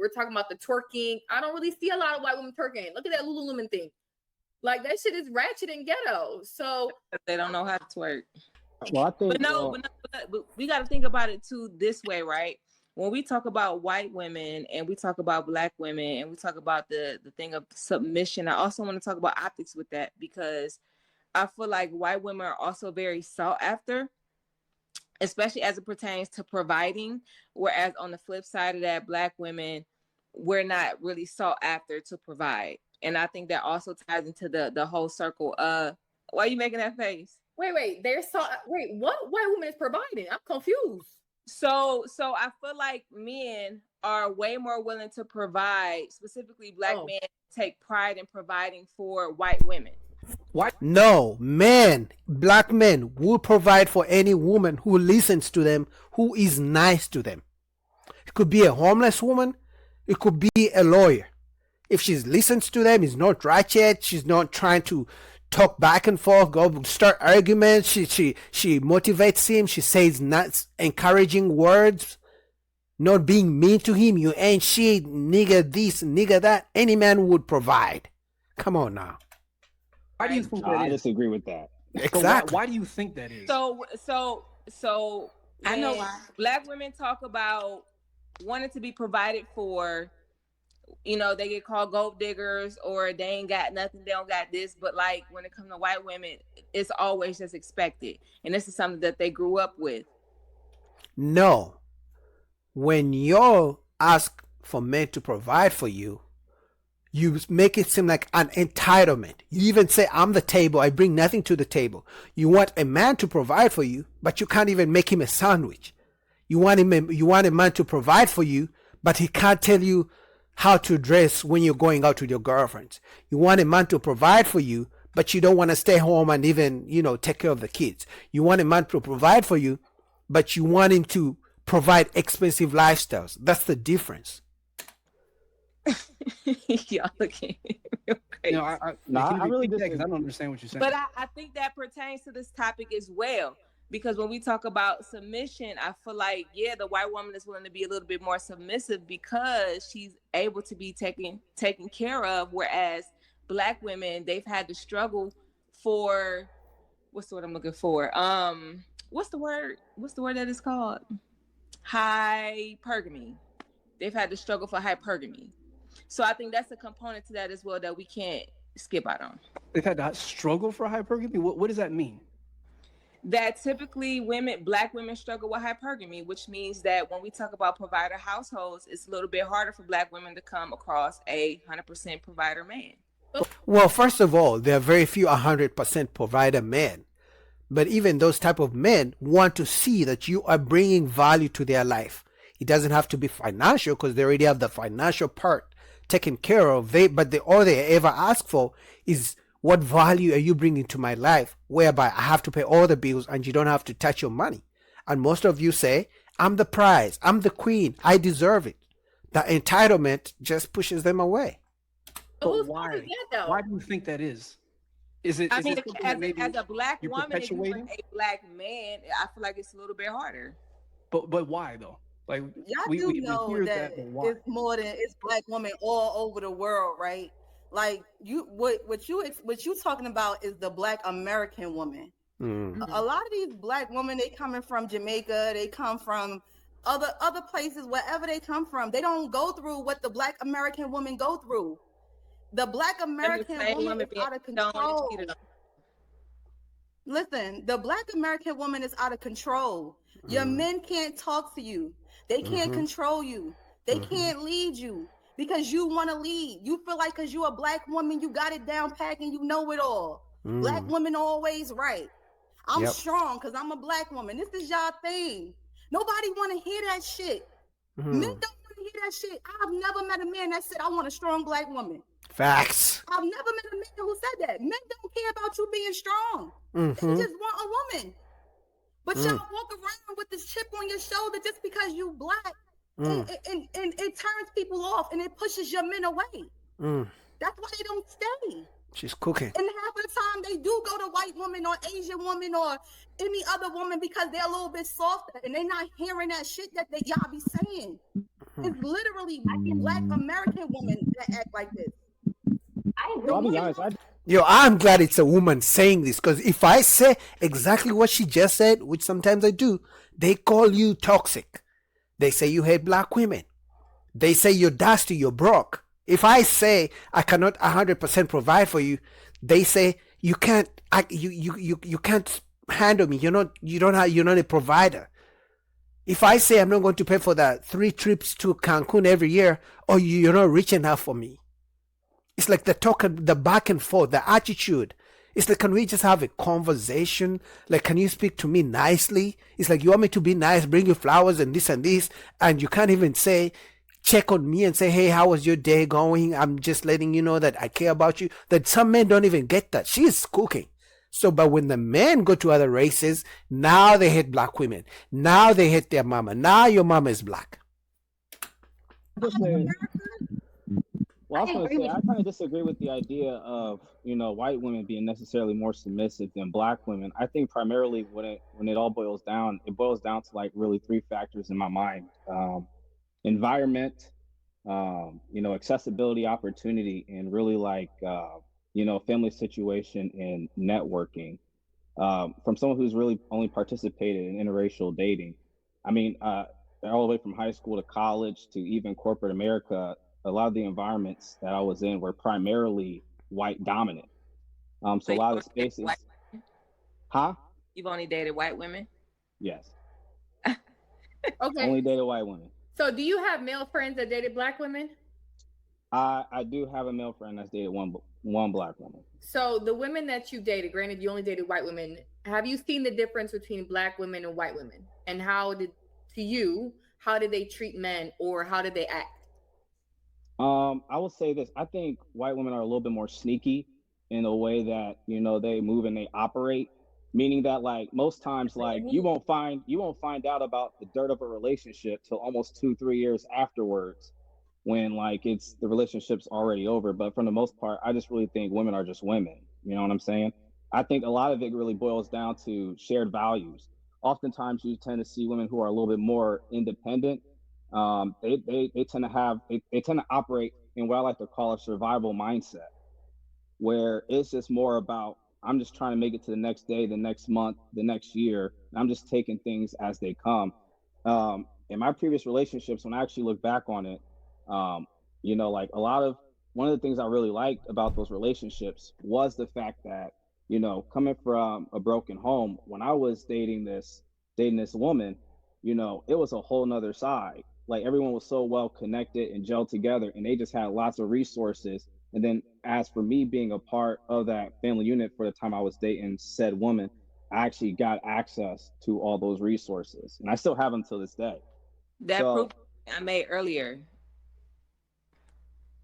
we're talking about the twerking. I don't really see a lot of white women twerking. Look at that Lululemon thing. Like that shit is ratchet and ghetto. So they don't know how to twerk. Well, I think, but we got to think about it too this way, right? When we talk about white women and we talk about black women and we talk about the thing of submission, I also want to talk about optics with that, because I feel like white women are also very sought after, especially as it pertains to providing. Whereas on the flip side of that, black women, we're not really sought after to provide. And I think that also ties into the whole circle. Why are you making that face? Wait, what white woman is providing? I'm confused. So I feel like men are way more willing to provide, specifically black men take pride in providing for white women. What? No, black men will provide for any woman who listens to them, who is nice to them. It could be a homeless woman, it could be a lawyer. If she listens to them, is not ratchet, she's not trying to talk back and forth, go start arguments, she motivates him, she says nice encouraging words, not being mean to him, you ain't shit, nigga this, nigga that, any man would provide. Come on now. Why do you think that is? I disagree with that. Exactly. So why do you think that is? So I know why. Black women talk about wanting to be provided for. You know, they get called gold diggers, or they ain't got nothing, they don't got this. But like when it comes to white women, it's always just expected. And this is something that they grew up with. No. When you ask for men to provide for you, you make it seem like an entitlement. You even say, I'm the table, I bring nothing to the table. You want a man to provide for you, but you can't even make him a sandwich. You want a man to provide for you, but he can't tell you how to dress when you're going out with your girlfriends. You want a man to provide for you, but you don't want to stay home and even, take care of the kids. You want a man to provide for you, but you want him to provide expensive lifestyles. That's the difference. Y'all looking real crazy. I really disagree, because I don't understand what you're saying. But I think that pertains to this topic as well. Because when we talk about submission, I feel like, the white woman is willing to be a little bit more submissive because she's able to be taken care of. Whereas black women, they've had to struggle for, what's the word I'm looking for? What's the word that is called? Hypergamy. They've had to struggle for hypergamy. So I think that's a component to that as well that we can't skip out on. They've had to struggle for hypergamy? What does that mean? That typically black women struggle with hypergamy, which means that when we talk about provider households, it's a little bit harder for black women to come across a 100% provider man. Well, first of all, there are very few 100% provider men. But even those type of men want to see that you are bringing value to their life. It doesn't have to be financial, because they already have the financial part taken care of. All they ever ask for is, what value are you bringing to my life, whereby I have to pay all the bills and you don't have to touch your money? And most of you say, I'm the prize, I'm the queen, I deserve it. The entitlement just pushes them away. But why? Why do you think that is? Is it? As a black woman, if you were a black man, I feel like it's a little bit harder. But why though? Like y'all know that it's more than it's black women all over the world, right? Like what you talking about is the Black American woman. Mm-hmm. A lot of these black women, they coming from Jamaica, they come from other places, wherever they come from. They don't go through what the Black American woman go through. The Black American woman is out of control. Listen, the Black American woman is out of control. Your men can't talk to you. They can't control you. They can't lead you. Because you want to lead. You feel like because you're a black woman, you got it down pat and you know it all. Black women always right. I'm strong because I'm a black woman. This is y'all thing. Nobody want to hear that shit. Men don't want to hear that shit. I've never met a man that said, I want a strong black woman. Facts. I've never met a man who said that. Men don't care about you being strong. They just want a woman. But y'all walk around with this chip on your shoulder just because you black. And it turns people off and it pushes your men away. That's why they don't stay. She's cooking. And half of the time they do go to white woman or Asian woman or any other woman because they're a little bit softer and they're not hearing that shit that y'all be saying. It's literally Black American women that act like this. I'll be honest. Yo, I'm glad it's a woman saying this, because if I say exactly what she just said, which sometimes I do, they call you toxic. They say you hate black women. They say you're dusty, you're broke. If I say I cannot 100% provide for you, they say you can't. You can't handle me. You're not a provider. If I say I'm not going to pay for the 3 trips to Cancun every year, or you're not rich enough for me. It's like the talk, the back and forth, the attitude. It's like, can we just have a conversation? Like, can you speak to me nicely? It's like, you want me to be nice, bring you flowers and this, and you can't even check on me and say, hey, how was your day going? I'm just letting you know that I care about you. That some men don't even get that. She is cooking. So, but when the men go to other races, now they hate black women. Now they hate their mama. Now your mama is black. Well, I was going to say, I kind of disagree with the idea of, white women being necessarily more submissive than black women. I think primarily when it all boils down, it boils down to like really 3 factors in my mind. Environment, accessibility, opportunity, and really like, family situation and networking. From someone who's really only participated in interracial dating. I mean, all the way from high school to college to even corporate America, a lot of the environments that I was in were primarily white dominant. So a lot of the spaces. Huh? You've only dated white women? Yes. Okay. Only dated white women. So do you have male friends that dated black women? I do have a male friend that's dated one black woman. So the women that you dated, granted you only dated white women, have you seen the difference between black women and white women? And how did they treat men, or how did they act? I will say this. I think white women are a little bit more sneaky in the way that, they move and they operate, meaning that like most times, like you won't find out about the dirt of a relationship till almost 2-3 years afterwards, when like the relationship's already over. But for the most part, I just really think women are just women. You know what I'm saying? I think a lot of it really boils down to shared values. Oftentimes you tend to see women who are a little bit more independent. They tend to operate in what I like to call a survival mindset, where it's just more about, I'm just trying to make it to the next day, the next month, the next year. And I'm just taking things as they come. In my previous relationships, when I actually look back on it, like one of the things I really liked about those relationships was the fact that, coming from a broken home, when I was dating this woman, it was a whole nother side. Like everyone was so well connected and gelled together, and they just had lots of resources. And then as for me being a part of that family unit for the time I was dating said woman, I actually got access to all those resources, and I still have them till this day. That proof I made earlier.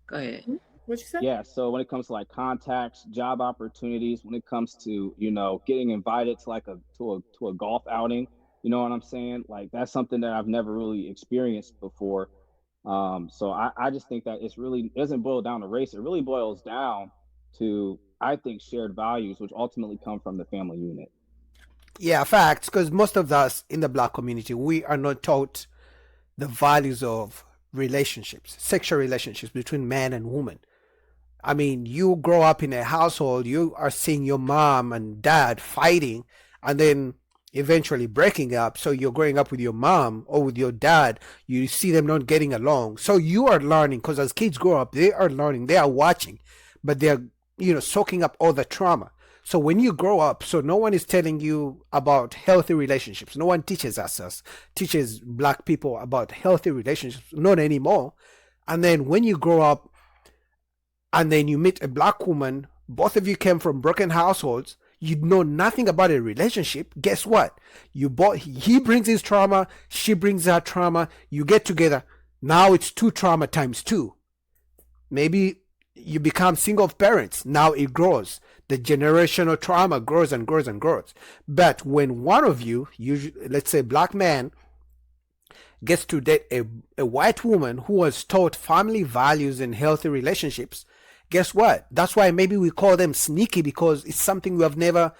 Go ahead. What you said? Yeah. So when it comes to like contacts, job opportunities, when it comes to, getting invited to like to a golf outing, you know what I'm saying? Like that's something that I've never really experienced before. So I just think that it doesn't boil down to race. It really boils down to, I think, shared values, which ultimately come from the family unit. Yeah, facts. Because most of us in the black community, we are not taught the values of relationships, sexual relationships between man and woman. I mean, you grow up in a household, you are seeing your mom and dad fighting, and then eventually breaking up. So you're growing up with your mom or with your dad, you see them not getting along. So you are learning, because as kids grow up, they are learning, they are watching, but they're, soaking up all the trauma. So when you grow up, so no one is telling you about healthy relationships. No one teaches black people about healthy relationships, not anymore. And then when you grow up and then you meet a black woman, both of you came from broken households, you know nothing about a relationship. Guess what? He brings his trauma, she brings her trauma, you get together. Now it's 2 trauma times 2. Maybe you become single parents. Now it grows. The generational trauma grows and grows and grows. But when one of you, usually, let's say black man, gets to date a white woman who was taught family values and healthy relationships, guess what? That's why maybe we call them sneaky, because it's something we have never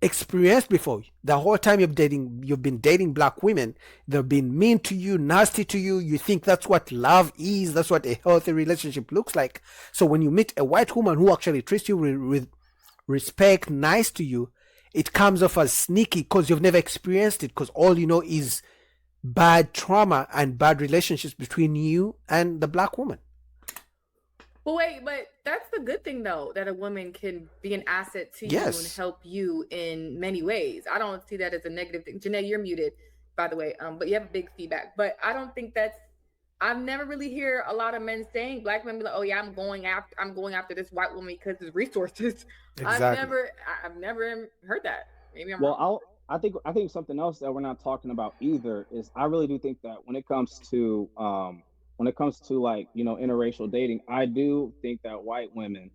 experienced before. The whole time you've been dating black women, they've been mean to you, nasty to you. You think that's what love is, that's what a healthy relationship looks like. So when you meet a white woman who actually treats you with respect, nice to you, it comes off as sneaky because you've never experienced it, because all you know is bad trauma and bad relationships between you and the black woman. But wait, but that's the good thing though, that a woman can be an asset to you and help you in many ways. I don't see that as a negative thing. Janae, you're muted, by the way, but you have a big feedback. But I don't think I've never really hear a lot of men saying, black men be like, oh yeah, I'm going after this white woman because of resources. Exactly. I've never heard that. Maybe I'm wrong. I think something else that we're not talking about either is I really do think that when it comes to like, you know, interracial dating, I do think that white women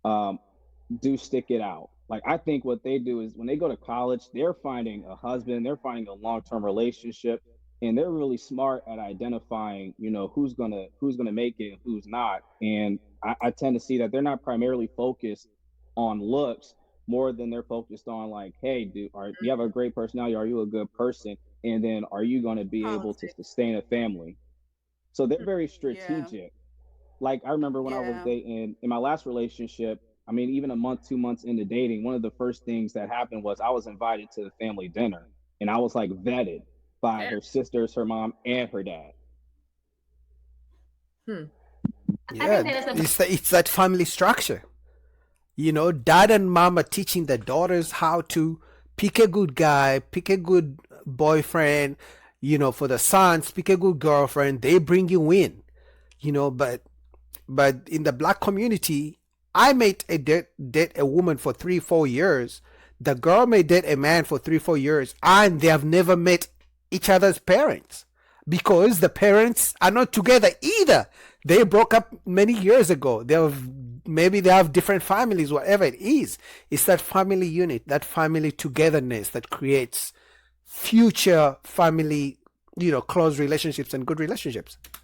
do stick it out. Like, I think what they do is when they go to college, they're finding a husband, they're finding a long-term relationship, and they're really smart at identifying, you know, who's gonna make it and who's not. And I tend to see that they're not primarily focused on looks more than they're focused on, like, hey, dude, you have a great personality, are you a good person? And then are you going to be able to sustain a family? So they're very strategic. Yeah. Like, I remember when I was dating in my last relationship, I mean, even a month, 2 months into dating, one of the first things that happened was I was invited to the family dinner, and I was like vetted by her sisters, her mom, and her dad. Yeah, it's that family structure. You know, dad and mom are teaching their daughters how to pick a good guy, pick a good boyfriend. You know, for the sons, pick a good girlfriend. They bring you in. You know, but in the black community, I may date a woman for 3-4 years. The girl may date a man for 3-4 years, and they have never met each other's parents because the parents are not together either. They broke up many years ago. Maybe they have different families, whatever it is. It's that family unit, that family togetherness that creates future family, you know, close relationships and good relationships.